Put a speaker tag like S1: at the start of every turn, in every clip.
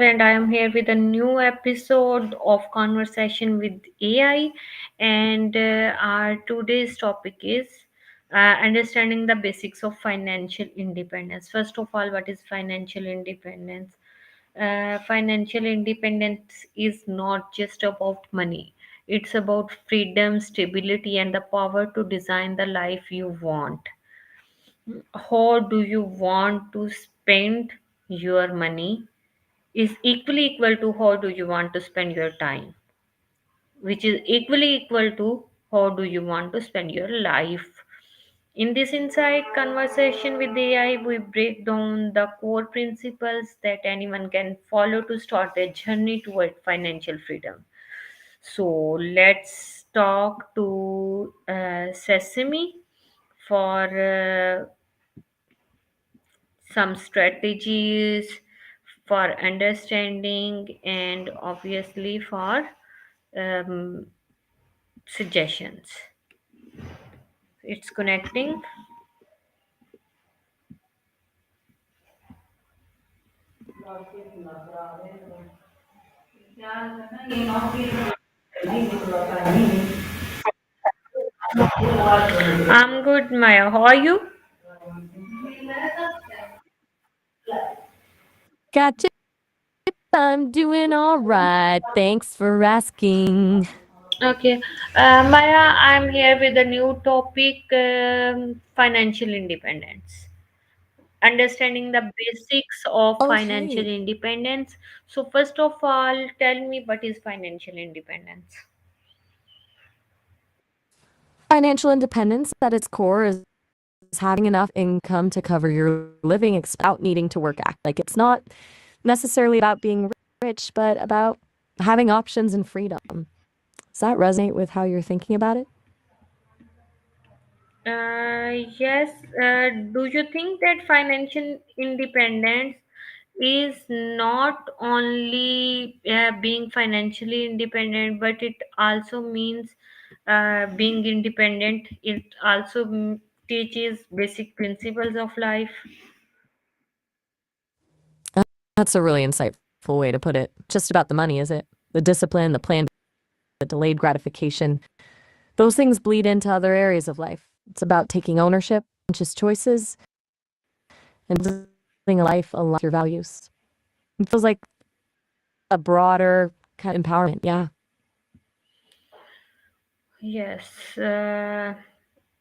S1: And I am here with a new episode of Conversation with AI. And our today's topic is understanding the basics of financial independence. First of all, what is financial independence? Financial independence is not just about money, it's about freedom, stability, and the power to design the life you want. How do you want to spend your money is equally equal to how do you want to spend your time, which is equally equal to how do you want to spend your life. In this insight conversation with AI, we break down the core principles that anyone can follow to start a journey toward financial freedom. So let's talk to Sesame for some strategies for understanding and obviously for um, suggestions. It's connecting. I'm good, Maya. How are you?
S2: Gotcha. I'm doing all right. Thanks for asking.
S1: Okay, Maya, I'm here with a new topic, financial independence. Understanding the basics of financial
S2: Okay.
S1: independence. So, first of all, tell me what is financial independence?
S2: Financial independence at its core is having enough income to cover your living without needing to work act. Like it's not necessarily about being rich, but about having options and freedom. Does that resonate with how you're thinking about it?
S1: Yes. Do you think that financial independence is not only being financially independent, but it also means being independent? It also teaches basic principles of life.
S2: That's a really insightful way to put it. Just about the money, is it? The discipline, the plan, the delayed gratification. Those things bleed into other areas of life. It's about taking ownership, conscious choices, and living a life aligned with your values. It feels like a broader kind of empowerment. Yeah.
S1: Yes.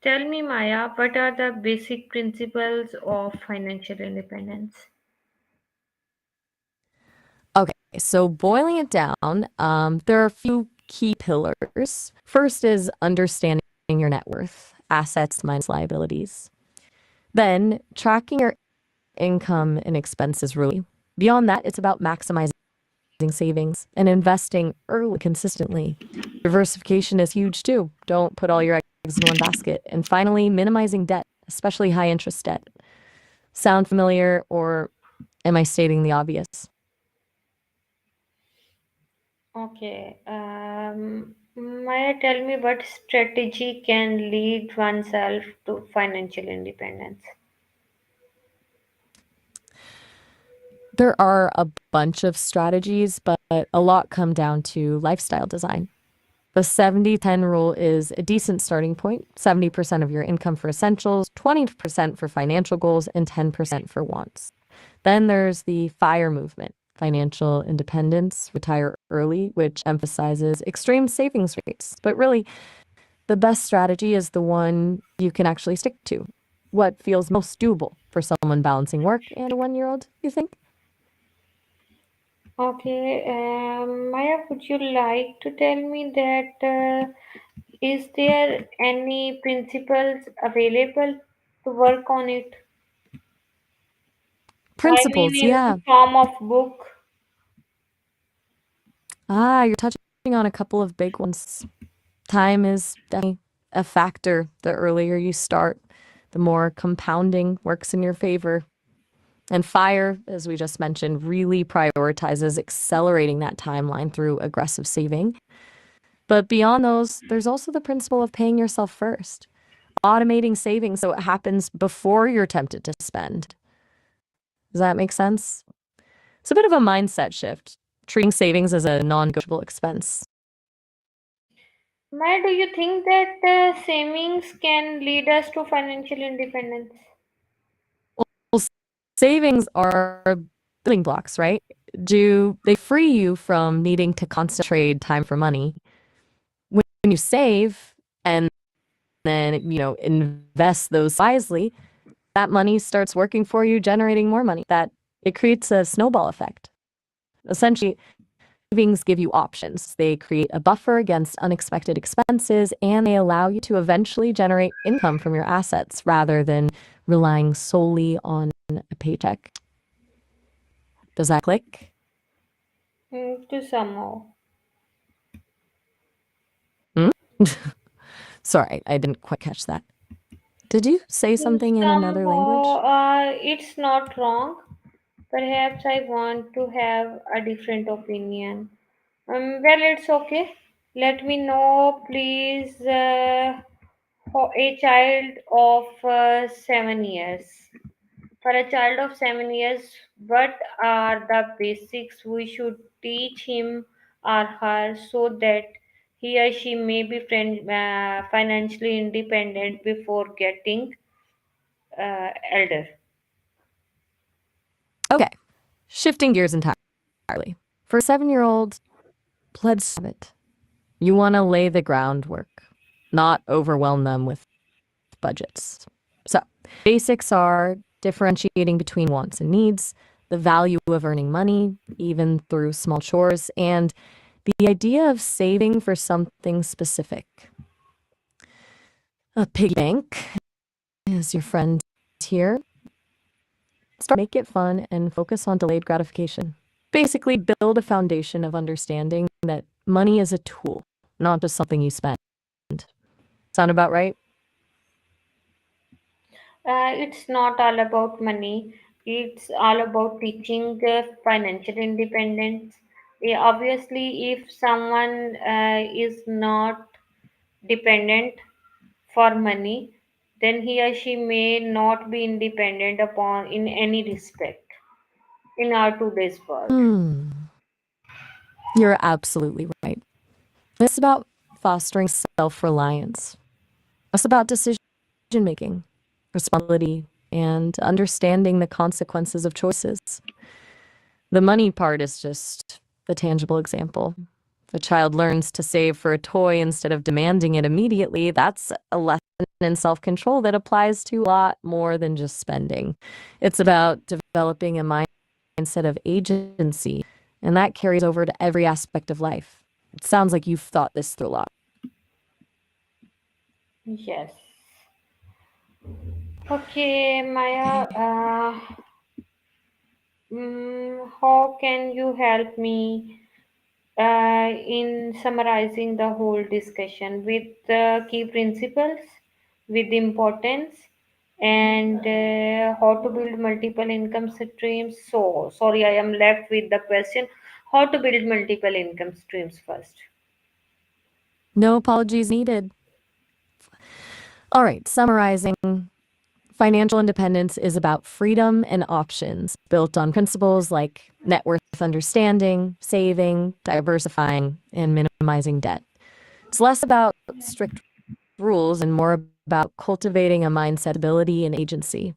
S1: Tell me, Maya, what are the basic principles of financial independence?
S2: Okay. So boiling it down, there are a few key pillars. First is understanding your net worth, assets minus liabilities. Then tracking your income and expenses really. Beyond that, it's about maximizing savings and investing early consistently. Diversification is huge too. Don't put all your eggs in one basket. And finally, minimizing debt, especially high interest debt. Sound familiar or am I stating the obvious?
S1: Okay. Maya, tell me what strategy can lead oneself to financial independence?
S2: There are a bunch of strategies, but a lot come down to lifestyle design. The 70-10 rule is a decent starting point: 70% of your income for essentials, 20% for financial goals, and 10% for wants. Then there's the FIRE movement, financial independence, retire early, which emphasizes extreme savings rates. But really, the best strategy is the one you can actually stick to. What feels most doable for someone balancing work and a 1-year-old, you think?
S1: Okay. Maya, would you like to tell me that is there any principles available to work on it? I mean,
S2: Principles,
S1: in
S2: yeah.
S1: form of book.
S2: You're touching on a couple of big ones. Time is definitely a factor. The earlier you start, the more compounding works in your favor. And FIRE, as we just mentioned, really prioritizes accelerating that timeline through aggressive saving. But beyond those, there's also the principle of paying yourself first, automating savings so it happens before you're tempted to spend. Does that make sense? It's a bit of a mindset shift, treating savings as a non negotiable expense.
S1: Maya, do you think that savings can lead us to financial independence?
S2: Well, savings are building blocks, right? Do they free you from needing to constantly trade time for money? When you save and then, invest those wisely, that money starts working for you, generating more money. That it creates a snowball effect. Essentially, savings give you options. They create a buffer against unexpected expenses and they allow you to eventually generate income from your assets rather than relying solely on a paycheck. Does that click?
S1: To somehow.
S2: Hmm? Sorry, I didn't quite catch that. Did you say something in another
S1: Somehow,
S2: language?
S1: it's not wrong. Perhaps I want to have a different opinion. Well, it's okay. Let me know, please. For a child of 7 years. For a child of 7 years, what are the basics we should teach him or her so that he or she may be financially independent before getting elder?
S2: Okay, shifting gears entirely. For a 7-year-old, let's have it. You want to lay the groundwork, not overwhelm them with budgets. So, basics are differentiating between wants and needs, the value of earning money, even through small chores, and the idea of saving for something specific. A piggy bank is your friend here. Start make it fun and focus on delayed gratification. Basically, build a foundation of understanding that money is a tool, not just something you spend. Sound about right?
S1: It's not all about money. It's all about teaching financial independence. Yeah, obviously, if someone is not dependent for money, then he or she may not be independent upon in any respect in our today's world.
S2: You're absolutely right. It's about fostering self reliance. It's about decision making, responsibility, and understanding the consequences of choices. The money part is just the tangible example. If a child learns to save for a toy instead of demanding it immediately, that's a lesson in self control that applies to a lot more than just spending. It's about developing a mindset of agency, and that carries over to every aspect of life. It sounds like you've thought this through a lot.
S1: Yes. Okay, Maya.
S2: Okay.
S1: How can you help me in summarizing the whole discussion with key principles, with importance, and how to build multiple income streams? So, sorry, I am left with the question how to build multiple income streams first.
S2: No apologies needed. All right, summarizing. Financial independence is about freedom and options built on principles like net worth understanding, saving, diversifying, and minimizing debt. It's less about strict rules and more about cultivating a mindset, ability, and agency.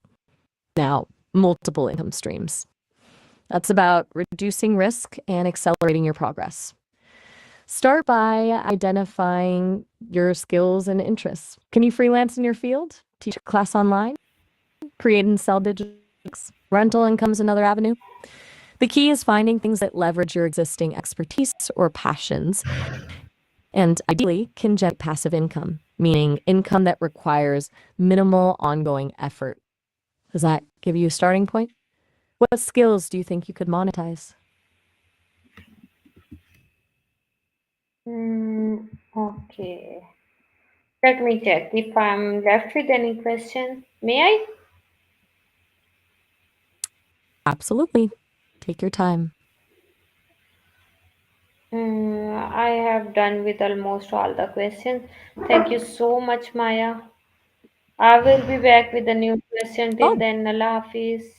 S2: Now, multiple income streams. That's about reducing risk and accelerating your progress. Start by identifying your skills and interests. Can you freelance in your field? Teach a class online? Create and sell digital books. Rental income's another avenue. The key is finding things that leverage your existing expertise or passions and ideally can generate passive income, meaning income that requires minimal ongoing effort. Does that give you a starting point? What skills do you think you could monetize?
S1: Okay. Let me check if I'm left with any question. May I?
S2: Absolutely. Take your time.
S1: I have done with almost all the questions. Thank you so much, Maya. I will be back with a new question. Till
S2: Oh,
S1: then, Allah Hafiz.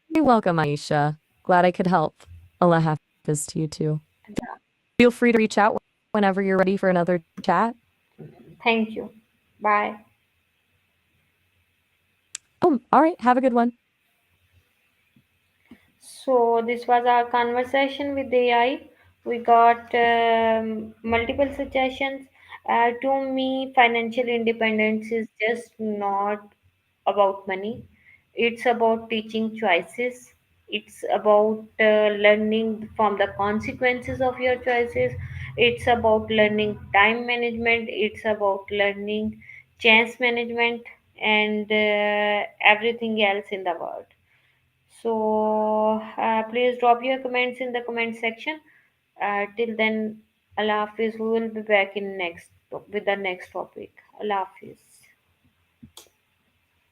S2: You're welcome, Aisha. Glad I could help. Allah Hafiz to you too. Feel free to reach out whenever you're ready for another chat.
S1: Thank you. Bye.
S2: Oh, all right. Have a good one.
S1: So this was our conversation with AI. We got multiple suggestions. To me, financial independence is just not about money. It's about teaching choices. It's about learning from the consequences of your choices. It's about learning time management. It's about learning chance management and everything else in the world. So please drop your comments in the comment section. Till then, Allah Hafiz. We will be back in next with the next topic. Allah Hafiz.